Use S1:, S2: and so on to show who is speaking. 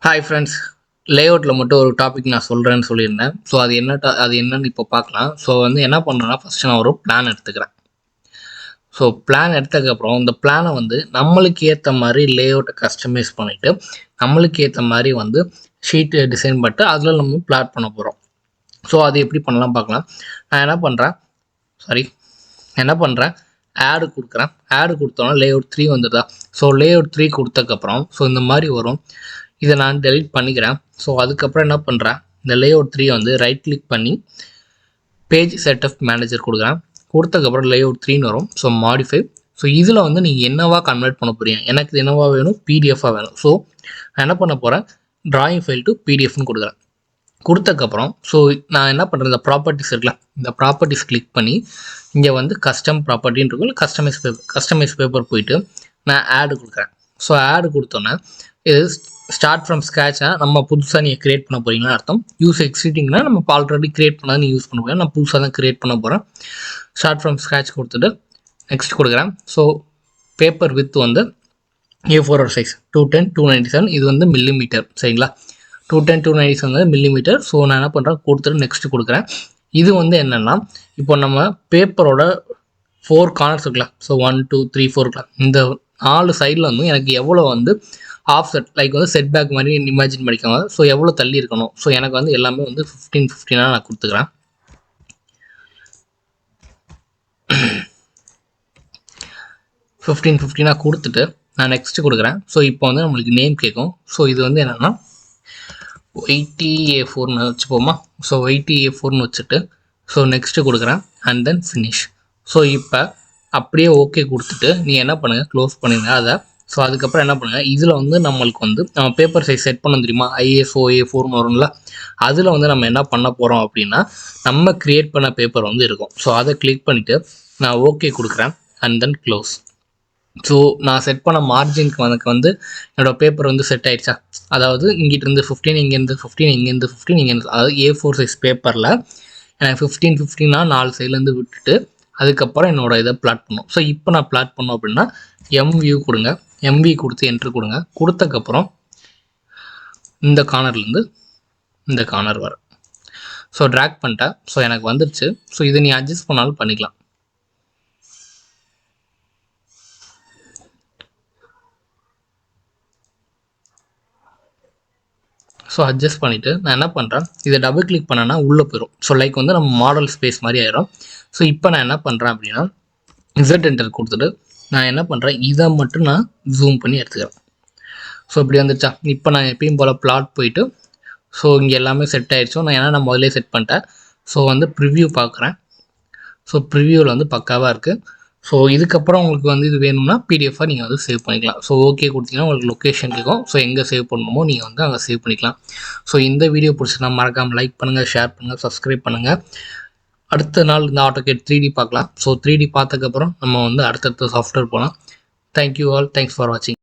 S1: Hi friends, லேஅவுட்டில் மட்டும் ஒரு topic நான் சொல்கிறேன்னு சொல்லியிருந்தேன். ஸோ அது என்னன்னு இப்போ பார்க்கலாம். ஸோ என்ன பண்ணுறேன்னா, ஃபஸ்ட்டு நான் ஒரு பிளான் எடுத்துக்கிறேன். ஸோ பிளான் எடுத்ததுக்கப்புறம் இந்த பிளானை நம்மளுக்கு ஏற்ற மாதிரி லேஅவுட்டை கஸ்டமைஸ் பண்ணிவிட்டு நம்மளுக்கு ஏற்ற மாதிரி ஷீட்டு டிசைன் பண்ணிட்டு அதில் நம்ம பிளாட் பண்ண போகிறோம். ஸோ அது எப்படி பண்ணலாம் பார்க்கலாம். நான் என்ன பண்ணுறேன் ஆடு கொடுக்குறேன். ஆடு கொடுத்தோன்னா லேஅவுட் 3 வந்துடுதா. ஸோ லேஅவுட் 3 கொடுத்ததுக்கப்புறம் இந்த மாதிரி வரும். இதை நான் டெலிட் பண்ணிக்கிறேன். ஸோ அதுக்கப்புறம் என்ன பண்ணுறேன், இந்த லேஅவுட் 3 ரைட் கிளிக் பண்ணி பேஜ் செட்டப் மேனேஜர் கொடுக்குறேன். கொடுத்ததுக்கப்புறம் லேஅவுட் 3 வரும். So modify. ஸோ இதில் நீங்கள் என்னவா கன்வெர்ட் பண்ண போகிறீங்க. எனக்கு இது என்னவா வேணும், பிடிஎஃபாக வேணும். ஸோ நான் என்ன பண்ண போகிறேன், ட்ராயிங் ஃபைல் டு பிடிஎஃப்னு கொடுக்குறேன். கொடுத்ததுக்கப்புறம் நான் என்ன பண்ணுறேன், இந்த ப்ராப்பர்ட்டிஸ் இருக்குல்ல, இந்த ப்ராப்பர்ட்டிஸ் கிளிக் பண்ணி இங்கே கஸ்டம் ப்ராப்பர்ட்டின்னு இருக்கும், கஸ்டமைஸ் பேப்பர் போயிட்டு நான் ஆடு கொடுக்குறேன். ஸோ ஆடு கொடுத்தோன்னே இது ஸ்டார்ட் ஃப்ரம் ஸ்க்ராட்ச்னா நம்ம புதுசாக நீங்கள் க்ரியேட் பண்ண போகிறீங்கன்னு அர்த்தம். யூஸ் எக்ஸிட்டிங்னா நம்ம ஆல்ரெடி க்ரியேட் பண்ணால் நீங்கள் யூஸ் பண்ண போகிறேன். நான் புதுசாக தான் க்ரியேட் பண்ண போகிறேன். ஸ்டார்ட் ஃப்ரம் ஸ்க்ராட்ச் கொடுத்துட்டு நெக்ஸ்ட் கொடுக்குறேன். So paper with A4 size 210 297 இது மில்லிமீட்டர். சரிங்களா, 210 297 மில்லிமீட்டர். ஸோ நான் என்ன பண்ணுறேன், கொடுத்துட்டு நெக்ஸ்ட் கொடுக்குறேன். இது என்னென்னா, இப்போ நம்ம பேப்பரோட 4 கார்னர்ஸ் இருக்கலாம். ஸோ 1 2 3 4 இருக்கலாம். இந்த 4 சைடில் எனக்கு எவ்வளோ offset like setback மாதிரி இமேஜின் பண்ணிக்கோங்க. ஸோ எவ்வளோ தள்ளி இருக்கணும். ஸோ எனக்கு எல்லாமே 15 நான் கொடுத்துக்கிறேன். 15 கொடுத்துட்டு நான் நெக்ஸ்ட் கொடுக்குறேன். ஸோ இப்போ நம்மளுக்கு நேம் கேட்கும். ஸோ இது என்னென்னா YTA4ன்னு வச்சுப்போமா. ஸோ YTA4ன்னு வச்சுட்டு ஸோ நெக்ஸ்ட்டு கொடுக்குறேன் அண்ட் தென் ஃபினிஷ். ஸோ இப்போ அப்படியே ஓகே கொடுத்துட்டு நீங்கள் என்ன பண்ணுங்கள், க்ளோஸ் பண்ணிடுங்க அதை. ஸோ அதுக்கப்புறம் என்ன பண்ணுங்கள், இதில் நம்மளுக்கு நம்ம பேப்பர் சைஸ் செட் பண்ண தெரியுமா, ISO A4ன்னு வரும்ல. அதில் நம்ம என்ன பண்ண போகிறோம் அப்படின்னா, நம்ம க்ரியேட் பண்ண பேப்பர் இருக்கும். ஸோ அதை கிளிக் பண்ணிவிட்டு நான் ஓகே கொடுக்குறேன் அண்ட் தென் க்ளோஸ். ஸோ நான் செட் பண்ண மார்ஜினுக்கு எனக்கு என்னோடய பேப்பர் செட் ஆகிடுச்சா. அதாவது இங்கிட்டிருந்து 15, இங்கேருந்து 15, இங்கேருந்து 15, இங்கேருந்து, அதாவது A4 சைஸ் பேப்பரில் எனக்கு 15 4 சைட்லேருந்து விட்டுட்டு அதுக்கப்புறம் என்னோடய இதை பிளாட் பண்ணும். ஸோ இப்போ நான் பிளாட் பண்ணோம் அப்படின்னா MV கொடுங்க. MV கொடுத்து என்ட்ரு கொடுங்க. கொடுத்தக்கப்புறம் இந்த கார்னர்லேருந்து இந்த கார்னர் வர ஸோ ட்ராக் பண்ணிட்டேன். ஸோ எனக்கு வந்துடுச்சு. ஸோ இதை நீ அட்ஜஸ்ட் பண்ணாலும் பண்ணிக்கலாம். ஸோ அட்ஜஸ்ட் பண்ணிவிட்டு நான் என்ன பண்ணுறேன், இதை டபுள் கிளிக் பண்ணேன்னா உள்ளே போயிடும். ஸோ லைக் நம்ம மாடல் ஸ்பேஸ் மாதிரி ஆயிடும். ஸோ இப்போ நான் என்ன பண்ணுறேன் அப்படின்னா Z என்டர் கொடுத்துட்டு நான் என்ன பண்ணுறேன், இதை மட்டும் நான் ஜூம் பண்ணி எடுத்துக்கிறேன். ஸோ இப்படி வந்துச்சா. இப்போ நான் எப்பயும் போல் பிளாட் போயிட்டு ஸோ இங்கே எல்லாமே செட் ஆகிடுச்சோ. நான் முதலே செட் பண்ணிட்டேன். ஸோ ப்ரிவ்யூ பார்க்குறேன். ஸோ ப்ரிவ்யூவில் பக்காவாக இருக்குது. ஸோ இதுக்கப்புறம் உங்களுக்கு இது வேணும்னா பிடிஎஃபாக நீங்கள் சேவ் பண்ணிக்கலாம். ஸோ ஓகே கொடுத்தீங்கன்னா உங்களுக்கு லொக்கேஷன் கேட்கும். ஸோ எங்கே சேவ் பண்ணணுமோ நீங்கள் அங்கே சேவ் பண்ணிக்கலாம். ஸோ இந்த வீடியோ பிடிச்சினா மறக்காமல் லைக் பண்ணுங்கள், ஷேர் பண்ணுங்கள், சப்ஸ்கிரைப் பண்ணுங்கள். அடுத்த நாள் இந்த AutoCAD 3D பார்க்கலாம். ஸோ 3D பார்த்ததுக்கப்புறம் நம்ம அடுத்தடுத்த சாஃப்ட்வேர் போகலாம். தேங்க்யூ ஆல், தேங்க்ஸ் ஃபார் வாட்சிங்.